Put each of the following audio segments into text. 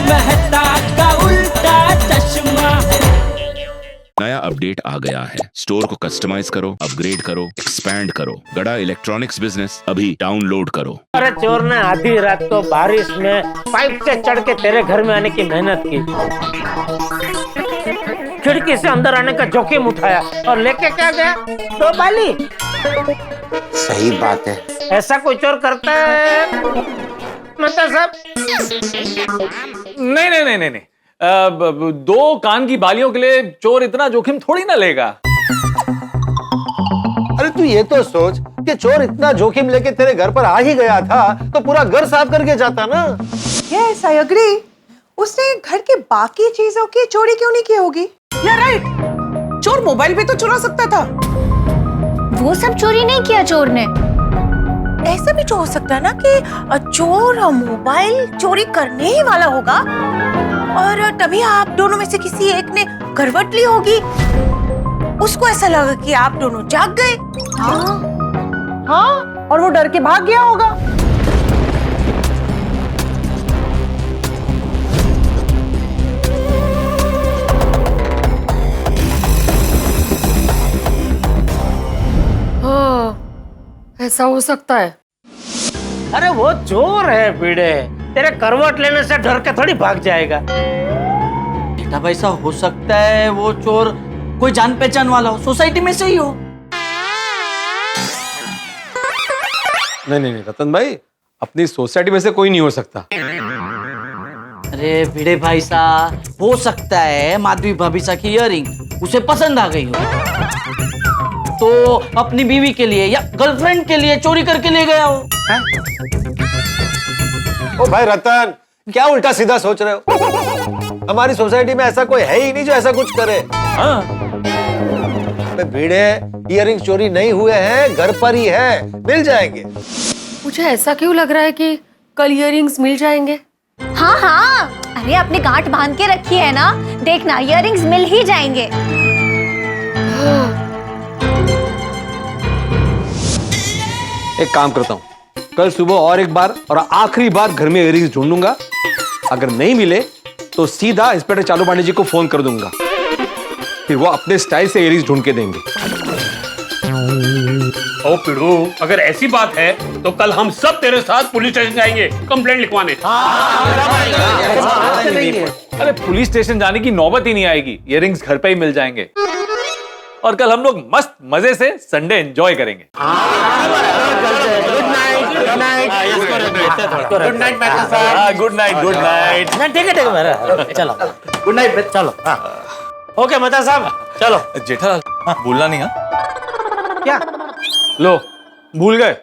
मेहता का उल्टा चश्मा। नया अपडेट आ गया है। स्टोर को कस्टमाइज करो, अपग्रेड करो, एक्सपैंड करो। गड़ा इलेक्ट्रॉनिक्स बिजनेस अभी डाउनलोड करो। अरे चोर ने आधी रात को बारिश में पाइप से चढ़ के तेरे घर में आने की मेहनत की, खिड़की से अंदर आने का जोखिम उठाया और लेके क्या गया? 2 बाली। सही बात है। ऐसा कोई चोर करता है मतलब साहब? नहीं नहीं नहीं नहीं नहीं, 2 कान की बालियों के लिए चोर इतना जोखिम थोड़ी ना लेगा। अरे तू ये तो सोच कि चोर इतना जोखिम लेके तेरे घर पर आ ही गया था तो पूरा घर साफ करके जाता ना। Yes I agree. उसने घर के बाकी चीजों की चोरी क्यों नहीं की होगी? या राइट, चोर मोबाइल भी तो चुरा सकता था। वो सब चोरी नहीं किया चोर ने। ऐसा भी तो हो सकता है ना कि चोर मोबाइल चोरी करने ही वाला होगा और तभी आप दोनों में से किसी एक ने करवट ली होगी। उसको ऐसा लगा कि आप दोनों जाग गए। हाँ, और वो डर के भाग गया होगा। हाँ, ऐसा हो सकता है। अरे वो चोर है बीड़े, तेरे करवट लेने से डर के थोड़ी भाग जाएगा। बेटा भाई साहब, हो सकता है वो चोर कोई जान पहचान वाला हो, सोसाइटी में से ही हो। नहीं नहीं नहीं रतन भाई, अपनी सोसाइटी में से कोई नहीं हो सकता। अरे भिड़े भाई साहब, हो सकता है माधवी भाभी सा की इयररिंग उसे पसंद आ गई हो तो अपनी बीवी के लिए या गर्लफ्रेंड के लिए चोरी करके ले गया हो। ओ भाई रतन, क्या उल्टा सीधा सोच रहे हो? हमारी सोसाइटी में ऐसा कोई है ही नहीं जो ऐसा कुछ करे। हाँ? भिड़े, इयररिंग्स चोरी नहीं हुए हैं, घर पर ही है, मिल जाएंगे। मुझे ऐसा क्यों लग रहा है कि कल इयररिंग्स मिल जाएंगे? हाँ हाँ, अरे आपने गांठ बांध के रखी है ना, देखना इयररिंग्स मिल ही जाएंगे। एक काम करता हूँ, कल सुबह और एक बार और आखिरी बार घर में इयररिंग्स ढूंढूंगा। अगर नहीं मिले तो सीधा इंस्पेक्टर चालू पांडे जी को फोन कर दूंगा, फिर वो अपने स्टाइल से इयररिंग्स ढूंढ के देंगे। ओ पिड़ू, अगर ऐसी बात है तो कल हम सब तेरे साथ पुलिस स्टेशन जाएंगे कंप्लेंट लिखवाने। अरे पुलिस स्टेशन जाने की नौबत ही नहीं आएगी, इयररिंग्स घर पे ही मिल जाएंगे और कल हम लोग मस्त मजे से संडे एंजॉय करेंगे। गुड नाइट मैटर साहब। Good night good night. ठीक है मेरा, चलो गुड नाइट। चलो ओके मेहता साहब, चलो। जेठालाल, भूलना नहीं। क्या? लो, भूल गए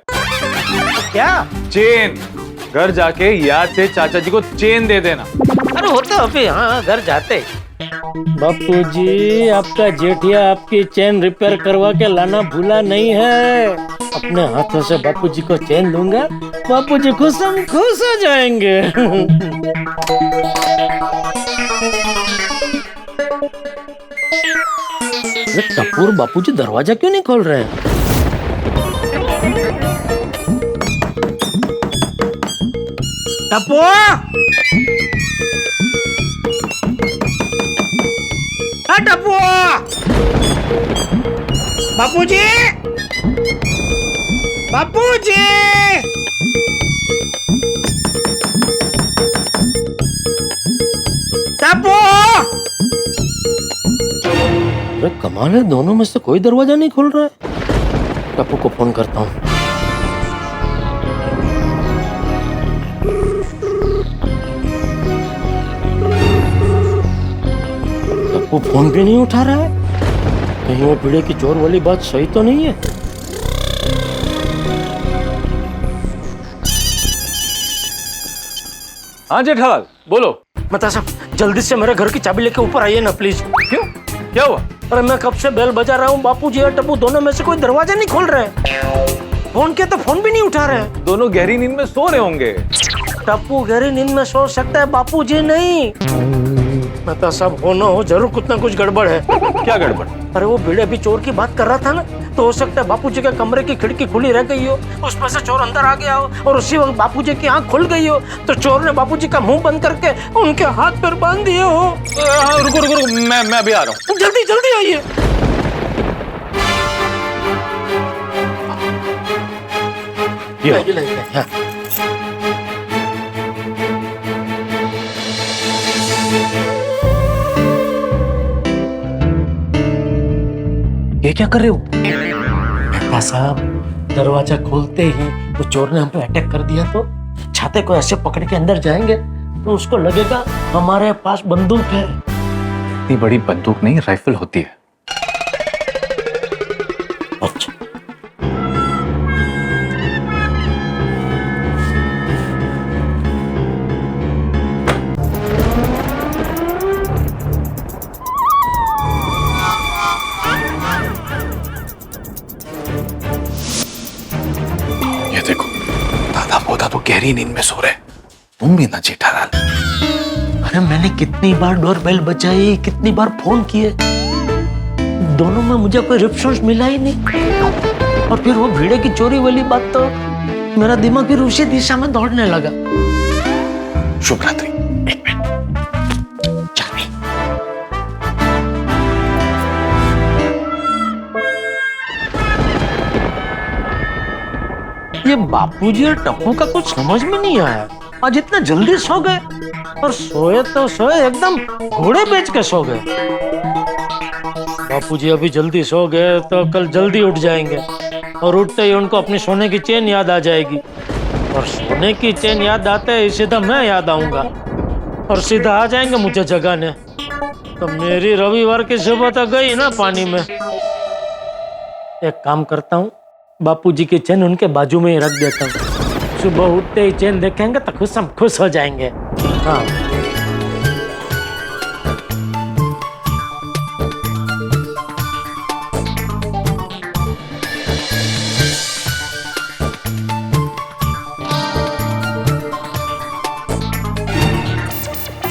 क्या? चेन। घर जाके याद से चाचा जी को चेन दे देना। अरे होता अभी, हाँ घर जाते। बापूजी, आपका जेठिया आपकी चेन रिपेयर करवा के लाना भूला नहीं है। अपने हाथों से बापूजी को चेन दूंगा, बापूजी खुश हो जाएंगे। टप्पूर, बापूजी दरवाजा क्यों नहीं खोल रहे हैं? टप्पू, टप्पू, बापूजी, बापूजी। टप्पू, अरे कमाल है, दोनों में से कोई दरवाजा नहीं खोल रहा है। टप्पू को फोन करता हूँ। टप्पू फोन भी नहीं उठा रहा है। कहीं वो भिड़े की चोर वाली बात सही तो नहीं है? हाँ जेठालाल, बोलो। बता साहब, जल्दी से मेरे घर की चाबी लेके ऊपर आइए ना प्लीज। क्यों, क्या हुआ? अरे मैं कब से बेल बजा रहा हूँ, बापूजी और टप्पू दोनों में से कोई दरवाजा नहीं खोल रहे। फोन किया तो फोन भी नहीं उठा रहे। दोनों गहरी नींद में सो रहे होंगे। टप्पू गहरी नींद में सो सकता है, बापूजी नहीं। बता साहब, हो ना हो जरूर कुछ ना कुछ गड़बड़ है। क्या गड़बड़? अरे वो भिड़े अभी चोर की बात कर रहा था ना, तो हो सकता है बापूजी के कमरे की खिड़की खुली रह गई हो, उसमें से चोर अंदर आ गया हो और उसी वक्त बापूजी की आंख खुल गई हो, तो चोर ने बापूजी का मुंह बंद करके उनके हाथ पैर बांध दिए हो। रुको रुको रुको, मैं अभी आ रहा हूँ। जल्दी जल्दी आइए। ये क्या कर रहे हो? मेहता साहब, दरवाजा खोलते ही तो चोर ने हम पे अटैक कर दिया तो छाते को ऐसे पकड़ के अंदर जाएंगे तो उसको लगेगा हमारे पास बंदूक है। इतनी बड़ी बंदूक नहीं, राइफल होती है। अच्छा, ये देखो, दादा पोता तो गहरी नींद में सो रहे, तुम भी ना जेठालाल। अरे मैंने कितनी बार डोरबेल बजाई, कितनी बार फोन किए, दोनों में मुझे कोई रिस्पॉन्स मिला ही नहीं। और फिर वो भिड़े की चोरी वाली बात तो मेरा दिमाग फिर उसी दिशा में दौड़ने लगा। शुभ रात्रि। एक मिनट, चाबी। ये बापूजी और टप्पू का कुछ समझ में नहीं आया। आज इतना जल्दी सो गए, और सोए तो सोए एकदम घोड़े बेच के सो गए। बापूजी अभी जल्दी सो गए तो कल जल्दी उठ जाएंगे, और उठते ही उनको अपनी सोने की चेन याद आ जाएगी, और सोने की चेन याद आते ही सीधा मैं याद आऊंगा और सीधा आ जाएंगे मुझे जगाने। तो मेरी रविवार की सुबह तो गई ना पानी में। एक काम करता हूँ, बापूजी की चेन उनके बाजू में ही रख देता हूँ। सुबह उठते ही चेन देखेंगे तो खुश हो जाएंगे। हाँ,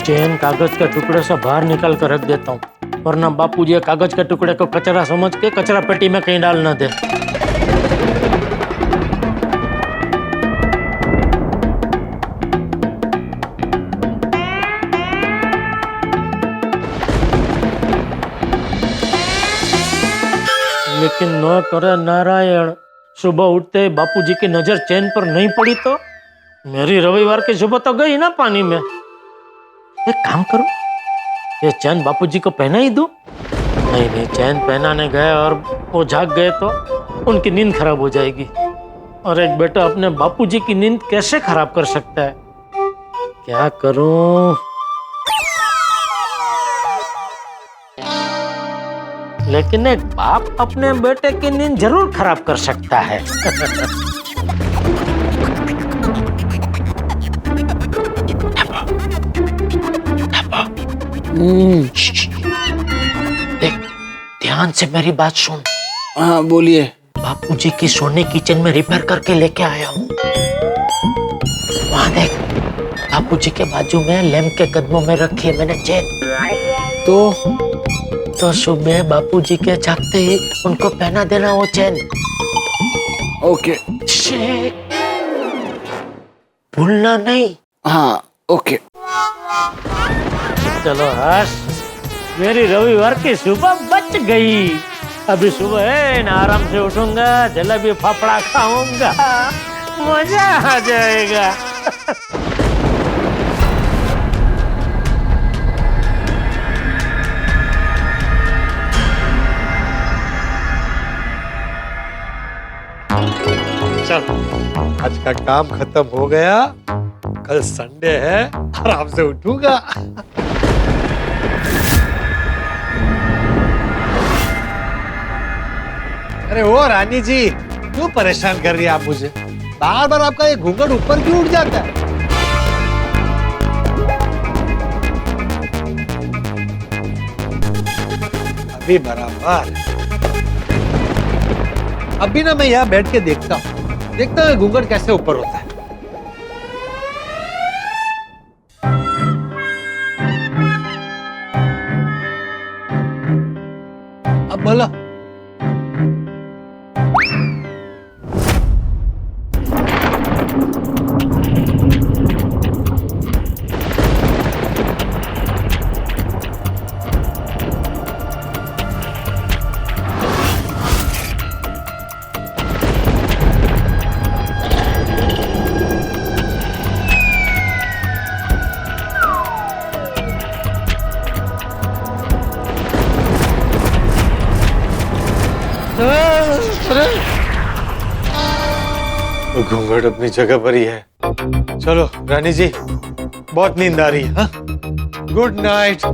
चेन कागज के टुकड़े से बाहर निकाल कर रख देता हूँ, वरना बापूजी कागज के टुकड़े को कचरा समझ के कचरा पेटी में कहीं डाल न दे। लेकिन न करे नारायण, सुबह उठते ही बापूजी की नजर चेन पर नहीं पड़ी तो मेरी रविवार की सुबह तो गई ना पानी में। एक काम करूं, ये चैन बापूजी को पहना ही दूं। नहीं, चैन पहनाने गए और वो जाग गए तो उनकी नींद खराब हो जाएगी, और एक बेटा अपने बापूजी की नींद कैसे खराब कर सकता है। क्या करूं? लेकिन एक बाप अपने बेटे की नींद जरूर खराब कर सकता है। देख, ध्यान से मेरी बात सुन। हाँ बोलिए। बापूजी की सोने की चेन में रिपेयर करके लेके आया हूँ। वहाँ देख, बापूजी के बाजू में लैंप के कदमों में रखी है मैंने चेन। तो सुबह बापूजी के जागते ही उनको पहना देना वो चेन। ओके। भूलना नहीं। हाँ ओके। चलो हर्ष, मेरी रविवार की सुबह बच गई। अभी सुबह है ना, आराम से उठूंगा, जलेबी फाफड़ा खाऊंगा, मजा आ जाएगा। चल, आज का काम खत्म हो गया, कल संडे है, आराम से उठूंगा। अरे ओ रानी जी, क्यों परेशान कर रही है आप मुझे? बार बार आपका ये घूंघट ऊपर क्यों उठ जाता है? अभी बराबर। अभी ना मैं यहाँ बैठ के देखता हूँ घूंघट कैसे ऊपर होता है। अब बोलो। वो घूंघट अपनी जगह पर ही है। चलो रानी जी, बहुत नींद आ रही है। हाँ? Good night.